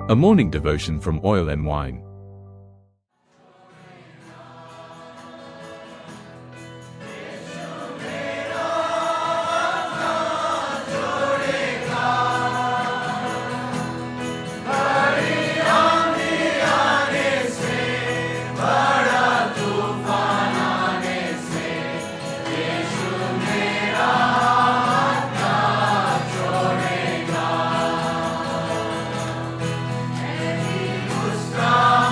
A morning devotion from Oil and Wine. Stop.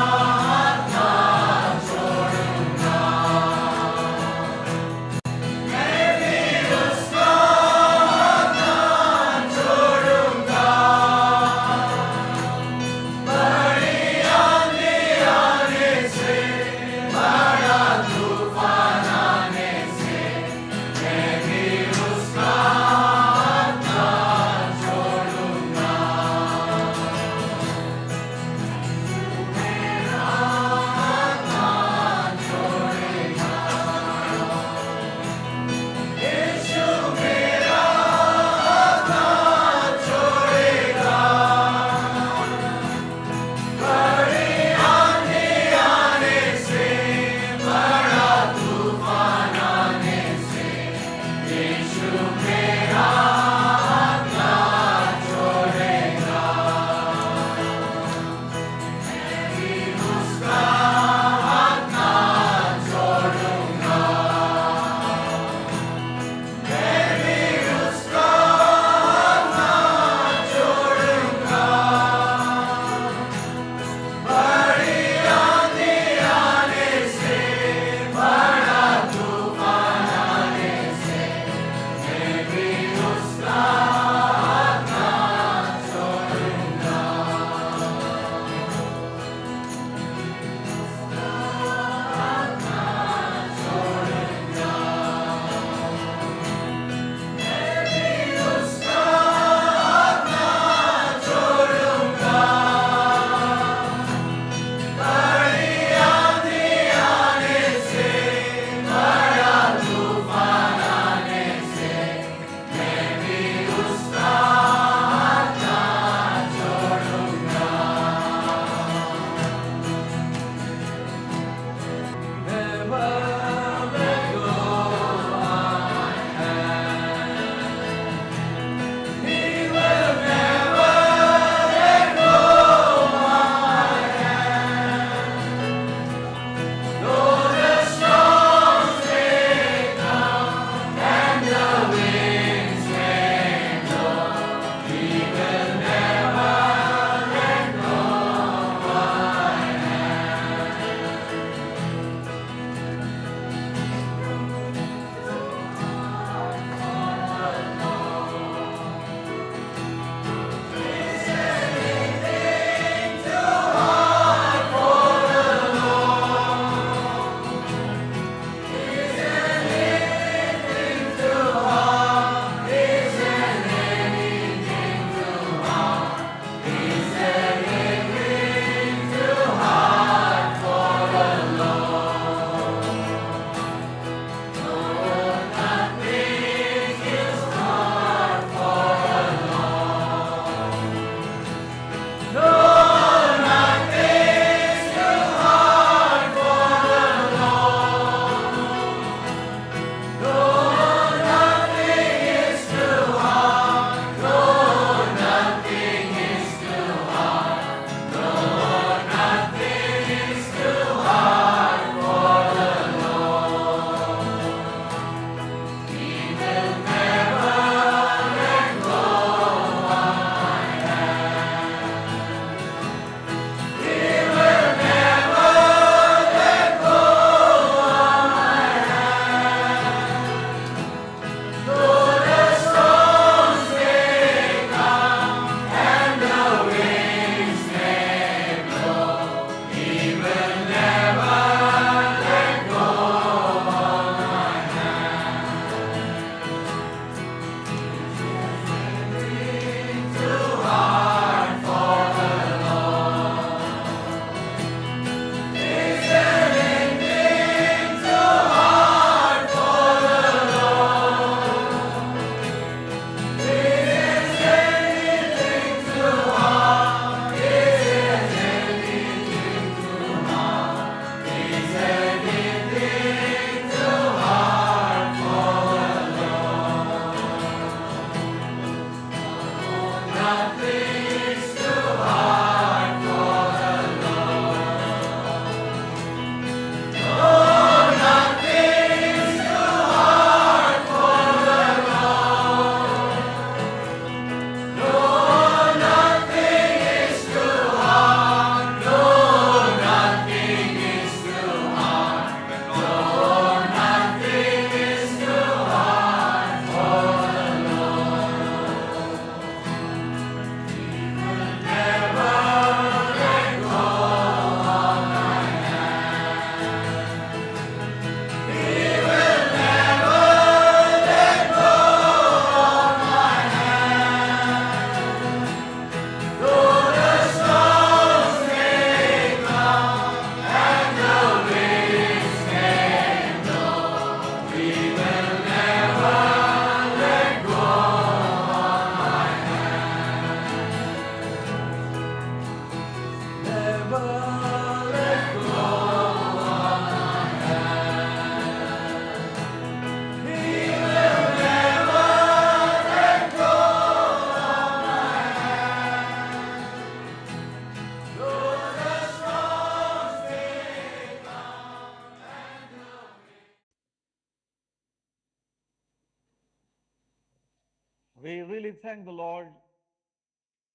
We really thank the Lord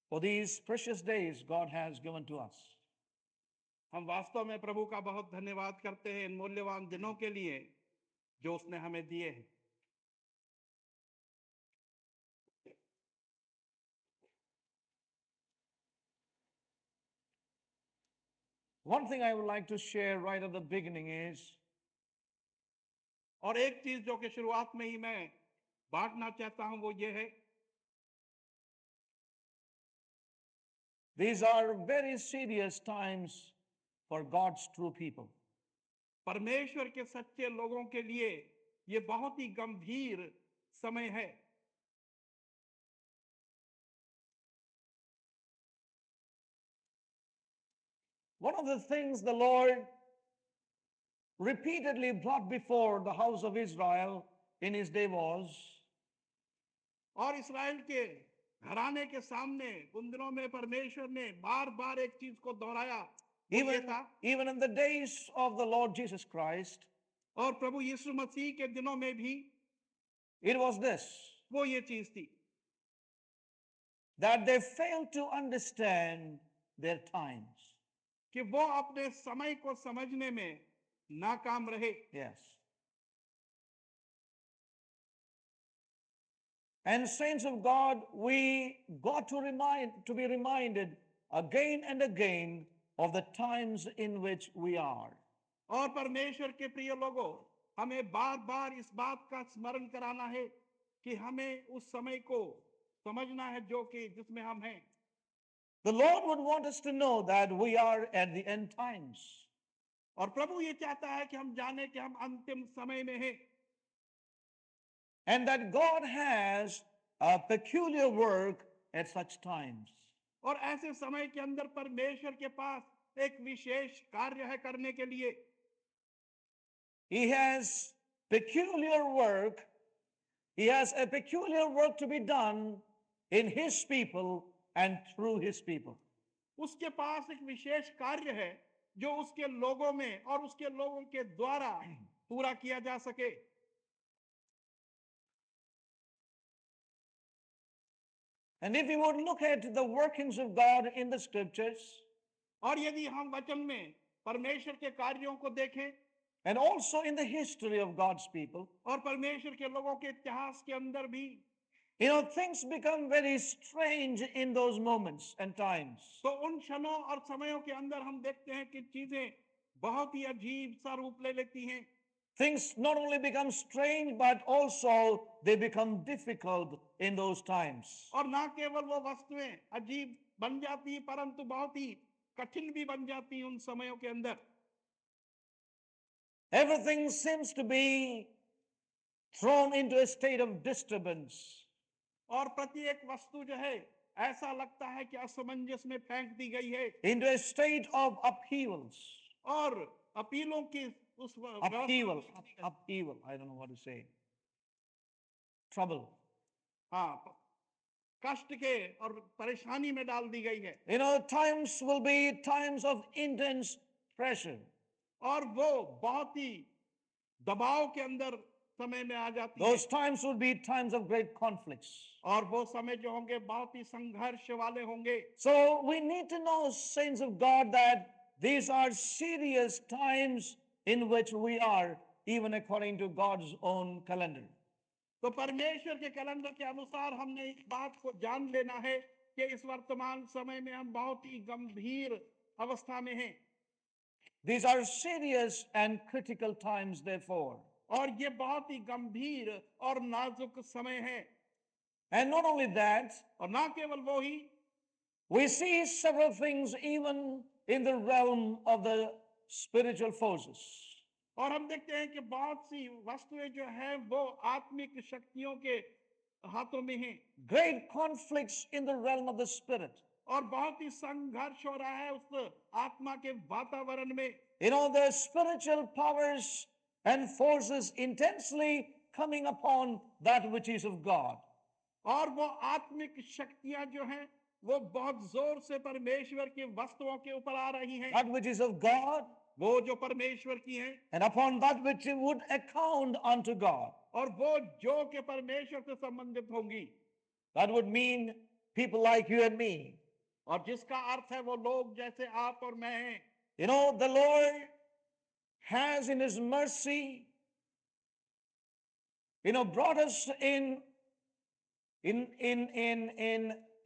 for these precious days God has given to us. हम वास्तव में प्रभु का बहुत धन्यवाद करते हैं इन मूल्यवान दिनों के लिए जो उसने हमें दिए हैं। One thing I would like to share right at the beginning is और एक चीज जो कि शुरुआत में ही मैं बांटना चाहता हूं वो ये है, these are very serious times for God's true people. परमेश्वर के सच्चे लोगों के लिए ये बहुत ही गंभीर समय है। One of the things the Lord repeatedly brought before the house of Israel in his day was और इस्राएल के घराने के सामने उन दिनों में परमेश्वर ने बार-बार एक चीज को दोहराया, वो ये था, even in the days of the Lord Jesus Christ, और प्रभु यीशु मसीह के दिनों में भी it was this, वो ये चीज थी that they failed to understand their times. कि वो अपने समय को समझने में नाकाम रहे। Yes. And saints of God, we got to be reminded again and again of the times in which we are. और परमेश्वर के प्रिय लोगों, हमें बार-बार इस बात का स्मरण कराना है कि हमें उस समय को समझना है जो कि जिसमें हम हैं। The Lord would want us to know that we are at the end times. और प्रभु ये चाहता है कि हम जाने कि हम अंतिम समय में हैं। And that God has a peculiar work at such times. और ऐसे समय के अंदर परमेश्वर के पास एक विशेष कार्य है करने के लिए। He has peculiar work. He has a peculiar work to be done in his people and through his people. उसके पास एक विशेष कार्य है जो उसके लोगों में और उसके लोगों के द्वारा पूरा किया जा सके। And if we would look at the workings of God in the scriptures, और यदि हम वचन में परमेश्वर के कार्यों को देखें, and also in the history of God's people, और परमेश्वर के लोगों के इतिहास के अंदर भी, things become very strange in those moments and times. तो उन क्षणों और समयों के अंदर हम देखते हैं कि चीजें बहुत ही अजीब सा रूप ले लेती हैं। Things not only become strange, but also they become difficult in those times. और ना केवल वो वस्तुएं अजीब बन जाती हैं, परंतु बहुत ही कठिन भी बन जाती हैं उन समयों के अंदर। Everything seems to be thrown into a state of disturbance. और प्रत्येक वस्तु जो है ऐसा लगता है कि असमंजस में फेंक दी गई है। Into a state of upheavals. और अपीलों की उस upheaval, I don't know what to say. Trouble. हाँ, कष्ट के और परेशानी में डाल दी गई है। You know, times will be times of intense pressure. और वो बहुत ही दबाव के अंदर समय में आ जाती है। Those times will be times of great conflicts. और वो समय जो होंगे बहुत ही संघर्ष वाले होंगे। So we need to know, saints of God, that these are serious times in which we are, even according to God's own calendar. तो परमेश्वर के कैलेंडर के अनुसार हमने इस बात को जान लेना है कि इस वर्तमान समय में हम बहुत ही गंभीर अवस्था में हैं। These are serious and critical times, therefore. और ये बहुत ही गंभीर और नाजुक समय है। And not only that, और ना केवल वो ही, we see several things even in the realm of the spiritual forces. और हम देखते हैं कि बहुत सी वस्तुएं जो है वो आत्मिक शक्तियों के हाथों में हैं। Great conflicts in the realm of the spirit. और बहुत ही संघर्ष हो रहा है उस आत्मा के वातावरण में। You know, the spiritual powers and forces intensely coming upon that which is of God. और वो आत्मिक शक्तियां जो हैं वो बहुत जोर से परमेश्वर की वस्तुओं के ऊपर आ रही हैं। That which is of God, वो जो परमेश्वर की हैं and upon that which would account unto God. और वो जो के परमेश्वर से संबंधित होंगी। That would mean people like you and me. और जिसका अर्थ है वो लोग जैसे आप और मैं हैं। You know, the Lord has in His mercy, brought us in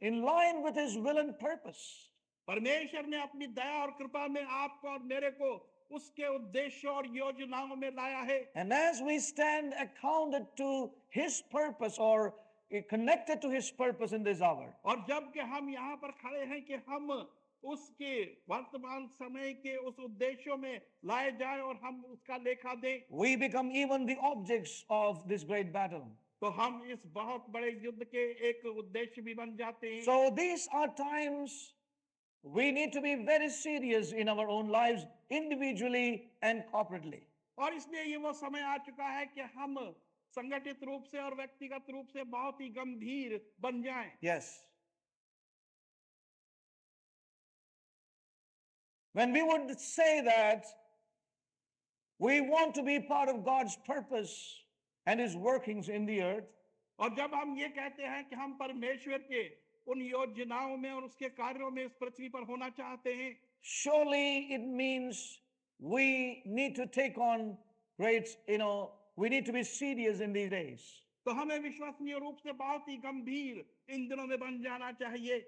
line with His will and purpose. परमेश्वर ने अपनी दया और कृपा में आपको और मेरे को उसके उद्देश्यों और योजनाओं में लाया है। And as we stand accounted to His purpose or connected to His purpose in this hour, और जब कि हम यहाँ पर खड़े हैं कि हम उसके वर्तमान समय के उस उद्देश्यों में लाए जाएं और हम उसका लेखा दें, we become even the objects of this great battle. तो हम इस बहुत बड़े युद्ध के एक उद्देश्य भी बन जाते हैं। So these are times we need to be very serious in our own lives, individually and corporately. और इसलिए ये वो समय आ चुका है कि हम संगठित रूप से और व्यक्तिगत रूप से बहुत ही गंभीर बन जाएं। Yes. When we would say that we want to be part of God's purpose and His workings in the earth, और जब हम ये कहते हैं कि हम परमेश्वर के उन योजनाओं में और उसके कार्यों में इस पृथ्वी पर होना चाहते हैं, surely it means we need to take on great, we need to be serious in these days. तो हमें विश्वसनीय रूप से बहुत ही गंभीर इन दिनों में बन जाना चाहिए।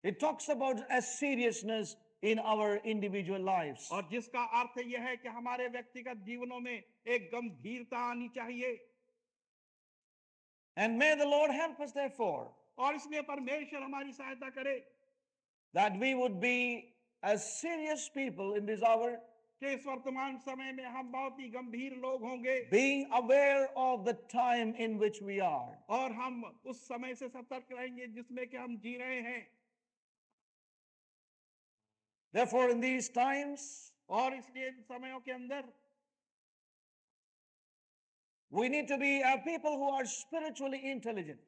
It talks about a seriousness in our individual lives. और जिसका अर्थ यह है कि हमारे व्यक्तिगत जीवनों में एक गंभीरता आनी चाहिए। And may the Lord help us, therefore, और इसलिए परमेश्वर हमारी सहायता करे that we would be as serious people in this hour, कि इस वर्तमान समय में हम बहुत ही गंभीर लोग होंगे, being aware of the time in which we are. और हम उस समय से सतर्क रहेंगे जिसमें कि हम जी रहे हैं। Therefore, in these times, और इसलिए इन समयों के अंदर we need to be a people who are spiritually intelligent.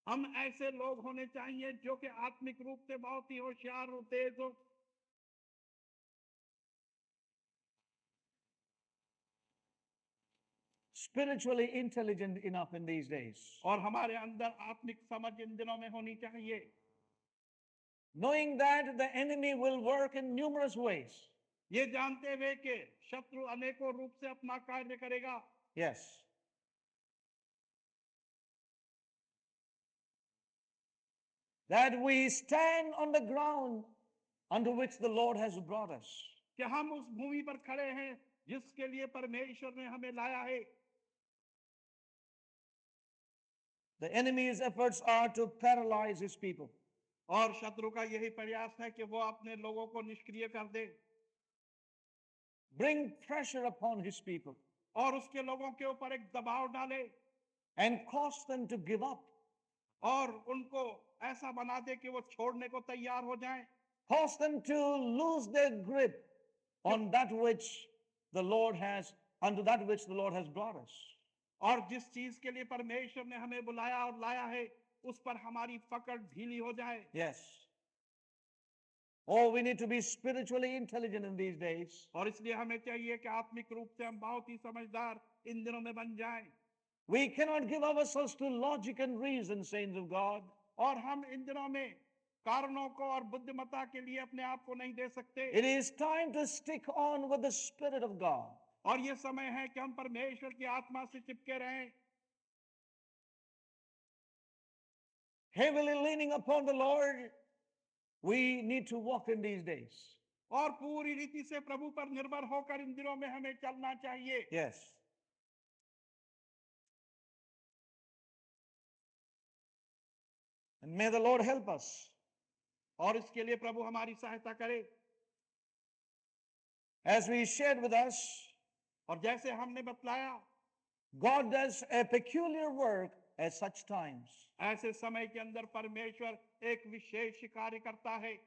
हम ऐसे लोग होने चाहिए जो कि आत्मिक रूप से बहुत ही होशियार हो, तेज हो, Spiritually intelligent enough in these days. और हमारे अंदर आत्मिक समझ इन दिनों में होनी चाहिए, Knowing that the enemy will work in numerous ways. ये जानते हुए कि शत्रु अनेकों रूप से अपना कार्य करेगा। Yes. That we stand on the ground under which the Lord has brought us. कि हम उस भूमि पर खड़े हैं जिसके लिए परमेश्वर ने हमें लाया है। The enemy's efforts are to paralyze his people. और शत्रु का यही प्रयास है कि वो अपने लोगों को निष्क्रिय कर दे Bring pressure upon his people और उसके लोगों के ऊपर एक दबाव डाले and cause them to give up. और उनको ऐसा बना दे कि वो छोड़ने को तैयार हो जाएं, Cause them to lose their grip on that which the Lord has, unto that which the Lord has brought us. और जिस चीज के लिए परमेश्वर ने हमें बुलाया और लाया है उस पर हमारी पकड़ ढीली हो जाए। Yes. Oh, we need to be spiritually intelligent in these days. और इसलिए हमें चाहिए कि आत्मिक रूप से हम बहुत ही समझदार इन दिनों में बन जाएं। We cannot give ourselves to logic and reason, saints of God. और हम इन दिनों में कारणों को और बुद्धिमत्ता के लिए अपने आप को नहीं दे सकते। It is time to stick on with the Spirit of God. और ये समय है कि हम परमेश्वर की आत्मा से चिपके रहें। Heavily leaning upon the Lord, we need to walk in these days. और पूरी रीति से प्रभु पर निर्भर होकर इन दिनों में हमें चलना चाहिए। Yes. And may the Lord help us. और इसके लिए प्रभु हमारी सहायता करे। As we shared with us, और जैसे हमने बतलाया, God does a peculiar work at such times. ऐसे समय के अंदर परमेश्वर एक विशेष कार्य करता है।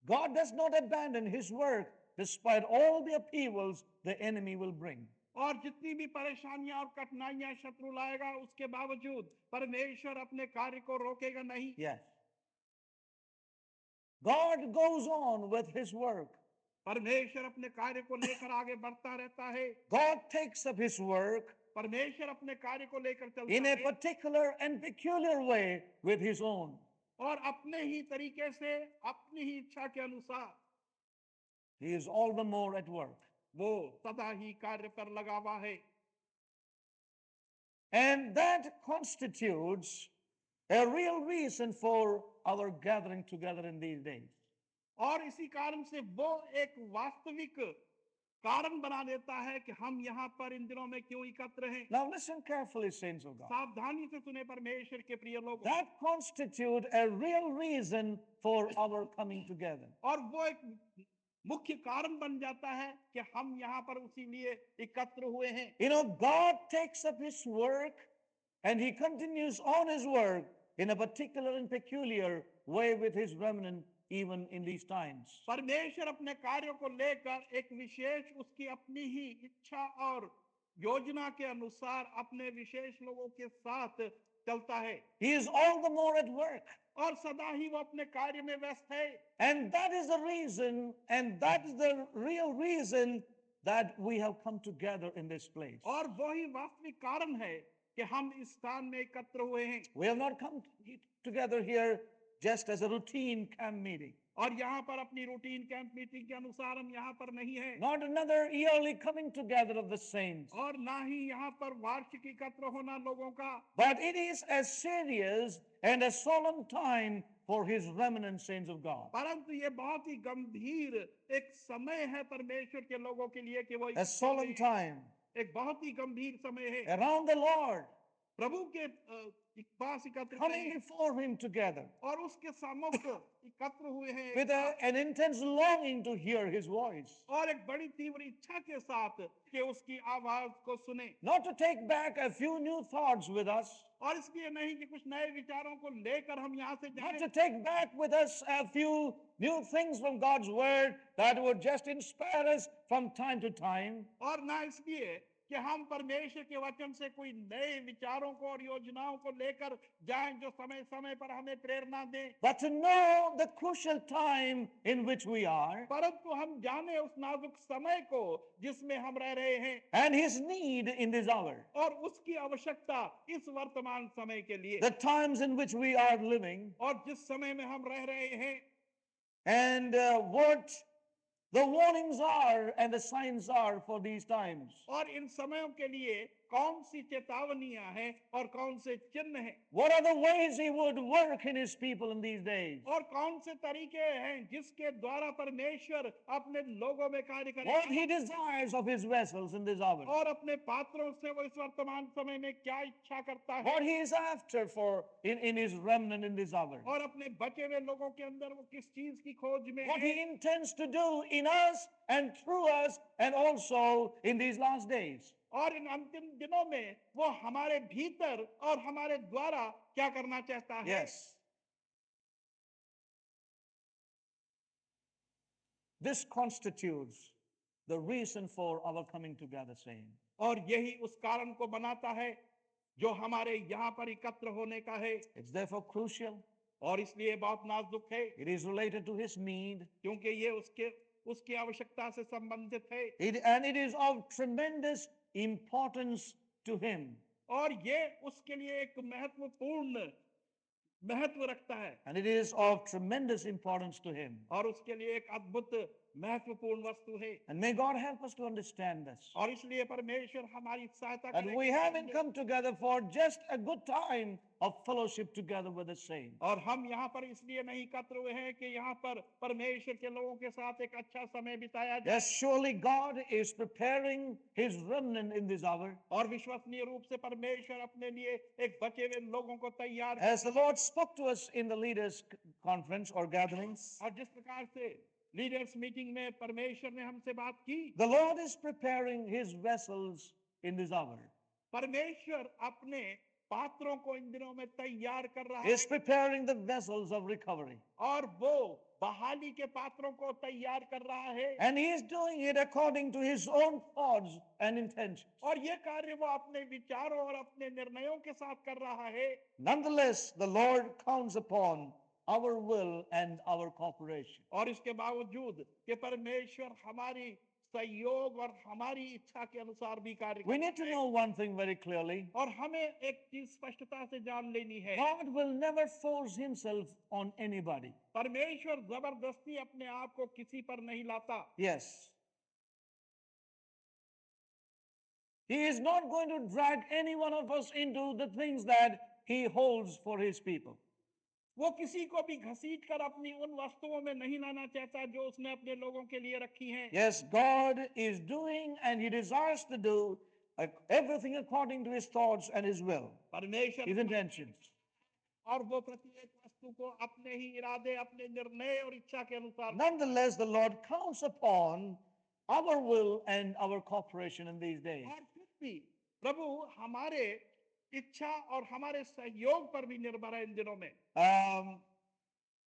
God does not abandon his work despite all the upheavals the enemy will bring. और जितनी भी परेशानियां और कठिनाइयां शत्रु लाएगा, उसके बावजूद परमेश्वर अपने कार्य को रोकेगा नहीं। Yes. God goes on with his work. परमेश्वर अपने कार्य को लेकर आगे बढ़ता रहता है। God takes up his work परमेश्वर अपने कार्य को लेकर चलता in a है particular and peculiar way with his own. और अपने ही तरीके से, अपनी ही इच्छा के अनुसार He is all the more at work. वो सदा ही कार्य पर लगा हुआ है। And that constitutes a real reason for our gathering together in these days. और इसी कारण से वो एक वास्तविक कारण बना देता है कि हम यहाँ पर इन दिनों में क्यों एकत्र हैं। Now listen carefully, saints of God. सावधानी से सुने परमेश्वर के प्रिय लोग। That constitutes a real reason for our coming together. और वो एक मुख्य कारण बन जाता है कि हम यहाँ पर उसी लिए एकत्र हुए हैं। You know, God takes up his work and he continues on his work in a particular and peculiar way with his remnant even in these times. परमेश्वर अपने कार्यों को लेकर एक विशेष उसकी अपनी ही इच्छा और योजना के अनुसार अपने विशेष लोगों के साथ चलता है। He is all the more at work. और सदा ही वो अपने कार्य में व्यस्त है। And that is the reason, and that is the real reason that we have come together in this place. और वही वास्तविक कारण है कि हम इस स्थान में एकत्र हुए हैं। We have not come together here just as a routine camp meeting. और यहाँ पर अपनी रूटीन कैंप मीटिंग के अनुसार हम यहाँ पर नहीं है। Not another yearly coming together of the saints. और ना ही यहाँ पर वार्षिक एकत्र होना लोगों का। But it is a serious and a solemn time for his remnant saints of God. परंतु ये बहुत ही गंभीर एक समय है परमेश्वर के लोगों के लिए कि वो A solemn time एक बहुत ही गंभीर समय है। around the Lord, प्रभु के पास एकत्रित coming हैं before him together और उसके सम्मुख एकत्र हुए हैं with an intense longing to hear his voice. और एक बड़ी तीव्र इच्छा के साथ कि उसकी आवाज को सुने। Not to take back a few new thoughts with us, और इसलिए नहीं कि कुछ नए विचारों को लेकर हम यहाँ से not जाएं, to take back with us a few new things from God's word that would just inspire us from time to time, और ना इसलिए कि हम परमेश्वर के वचन से कोई नए विचारों को और योजनाओं को लेकर जाएं जो समय समय पर हमें प्रेरणा दें, but to know the crucial time in which we are परंतु हम जाने उस नाजुक समय को जिसमें हम रह रहे हैं and his need in this hour, और उसकी आवश्यकता इस वर्तमान समय के लिए the times in which we are living, और जिस समय में हम रह रहे हैं and what the warnings are and the signs are for these times. और इन समयों के लिए कौन सी चेतावनियां हैं और कौन से चिन्ह हैं What are the ways he would work in his people in these days? और कौन से तरीके हैं जिसके द्वारा परमेश्वर अपने लोगों में कार्य What करेगा he desires of his vessels in this hour. और अपने पात्रों से वो इस वर्तमान समय में क्या इच्छा करता है What he is after for in his remnant in this hour. और अपने बचे हुए लोगों के अंदर वो किस चीज की खोज में What है he intends to do in us and through us and also in these last days. और इन अंतिम दिनों में वो हमारे भीतर और हमारे द्वारा क्या करना चाहता है। Yes. This constitutes the reason for our coming together, saying. और यही उस कारण को बनाता है जो हमारे यहाँ पर एकत्र होने का है, It's therefore crucial. और इसलिए बहुत नाजुक है, It is related to his need. क्योंकि ये उसकी आवश्यकता से संबंधित है, And it is of tremendous importance to him. और ये उसके लिए एक महत्वपूर्ण महत्व रखता है, And it is of tremendous importance to him. और उसके लिए एक अद्भुत महत्वपूर्ण वस्तु है। And may God help us to understand this. और इसलिए परमेश्वर हमारी सहायता And करे we कि haven't समझे। come together for just a good time of fellowship together with the saints. और हम यहाँ पर इसलिए नहीं एकत्र हुए हैं कि यहाँ पर परमेश्वर के लोगों के साथ एक अच्छा समय बिताया जाए, Yes, surely God is preparing his remnant in this hour. और विश्वसनीय रूप से परमेश्वर अपने लिए एक बचे हुए लोगों को तैयार As the Lord spoke to us in the leaders' conference or gatherings, और जिस प्रकार से लीडर्स मीटिंग में परमेश्वर ने हमसे बात की, the Lord is preparing his vessels in this hour. परमेश्वर अपने पात्रों को इन दिनों में तैयार कर रहा He है, is preparing the vessels of recovery. और वो बहाली के पात्रों को तैयार कर रहा है, And he is doing it according to his own thoughts and intentions. और ये कार्य वो अपने विचारों और अपने निर्णयों के साथ कर रहा है। Nonetheless, the Lord counts upon our will and our cooperation. और इसके बावजूद कि परमेश्वर हमारी सहयोग और हमारी इच्छा के अनुसार भी कार्य We करता need to है। know one thing very clearly. और हमें एक चीज स्पष्टता से जान लेनी है, God will never force himself on anybody. परमेश्वर जबरदस्ती अपने आप को किसी पर नहीं लाता। Yes. He is not going to drag any one of us into the things that he holds for his people. वो किसी को भी घसीट कर अपनी उन वस्तुओं में नहीं लाना चाहता जो उसने अपने लोगों के लिए रखी हैं। Yes, God is doing and he desires to do everything according to his thoughts and his will, परमेश्वर his intentions. और वो प्रत्येक वस्तु को अपने ही इरादे, अपने निर्णय और इच्छा के अनुसार। Nonetheless, the Lord counts upon our will and our cooperation in these days. और फिर भी प्रभु हमारे इच्छा और हमारे सहयोग पर भी निर्भर है इन दिनों में।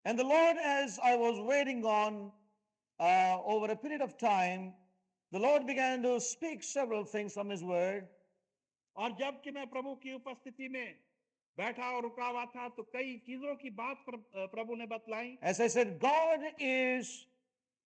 And the Lord, as I was waiting on over a period of time, the Lord began to speak several things from his word. और जब कि मैं प्रभु की उपस्थिति में बैठा और रुका हुआ था तो कई चीजों की बात प्रभु ने बतलाई। As I said, God is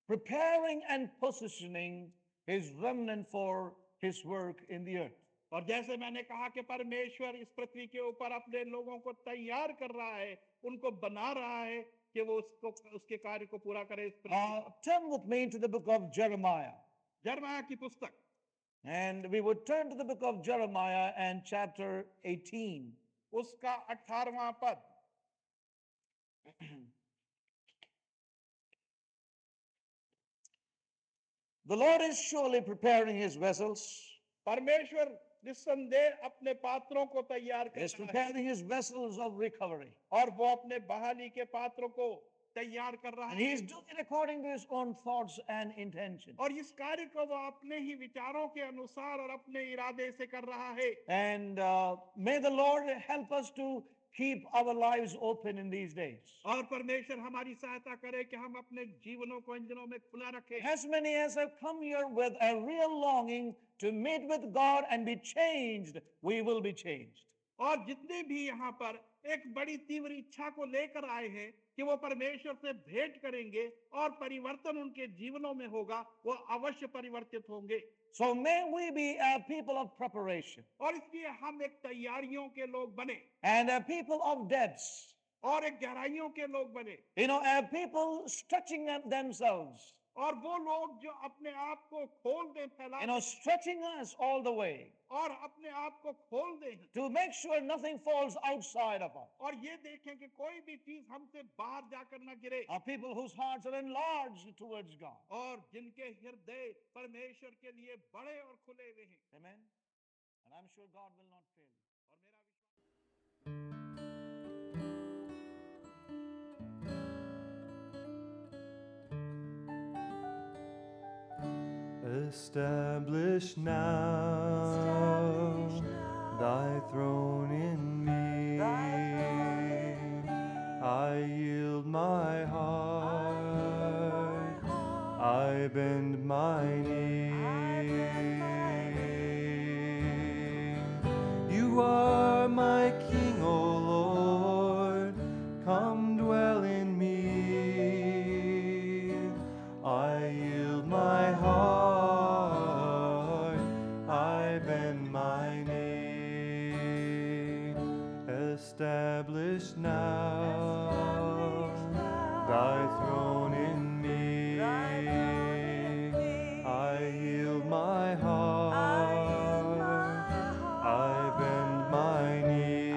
preparing and positioning his remnant for his work in the earth. और जैसे मैंने कहा कि परमेश्वर इस पृथ्वी के ऊपर अपने लोगों को तैयार कर रहा है, उनको बना रहा है कि वो उसके कार्य को पूरा करे इस पृथ्वी पर। Turn with me to the book of Jeremiah. यिर्मयाह की पुस्तक, And we would turn to the book of Jeremiah and chapter 18. उसका 18वां पद। The Lord is surely preparing his vessels. परमेश्वर निस्संदेह अपने पात्रों को तैयार He is कर रहा है, preparing his vessels of recovery. और वो अपने बहाली के पात्रों को तैयार कर रहा And he है, is doing it according to his own thoughts and intentions. और इस कार्य को वो अपने ही विचारों के अनुसार और अपने इरादे से कर रहा है। And may the Lord help us to keep our lives open in these days. और परमेश्वर हमारी सहायता करे कि हम अपने जीवनों को इन दिनों में खुला रखें। As many as have come here with a real longing to meet with God and be changed, we will be changed. और जितने भी यहाँ पर एक बड़ी तीव्र इच्छा को लेकर आए हैं कि वो परमेश्वर से भेंट करेंगे और परिवर्तन उनके जीवनों में होगा, वो अवश्य परिवर्तित होंगे। So may we be a people of preparation और इसलिए हम एक तैयारियों के लोग बने, and a people of depths. और एक गहराइयों के लोग बने, You know, a people stretching themselves, और वो लोग जो अपने आप को खोल दें, फैला you know, stretching us all the way और अपने आप को खोल दें, to make sure nothing falls outside of us. और ये देखें कि कोई भी चीज हमसे बाहर जाकर ना गिरे, Are people whose hearts are enlarged towards God. और जिनके हृदय परमेश्वर के लिए बड़े और खुले हुए हैं। Amen. And I'm sure God will not fail you. और मेरा विश्वास Establish now thy throne in me. I yield my heart, I bend my knee. You are Thy throne in me. I yield my heart. I bend my knee.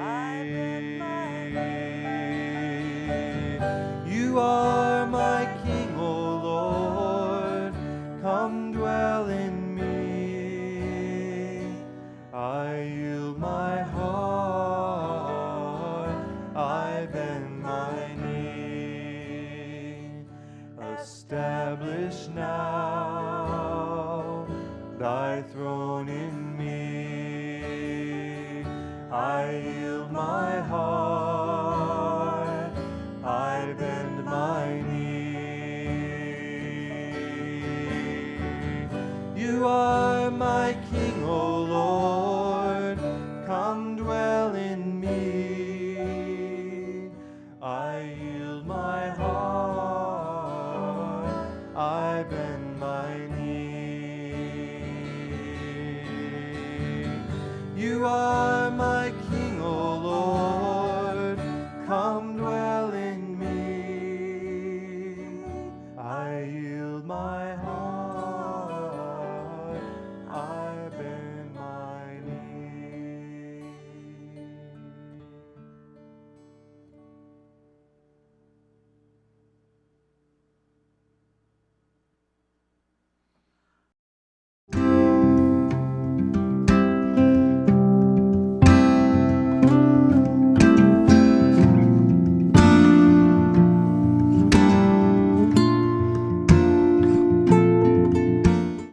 You are my King, O Lord. Come dwell in me. I yield my heart. I bend my knee. Establish now thy throne in me. I yield my heart. I bend my knee. You are my King, O Lord. Come dwell in me. I yield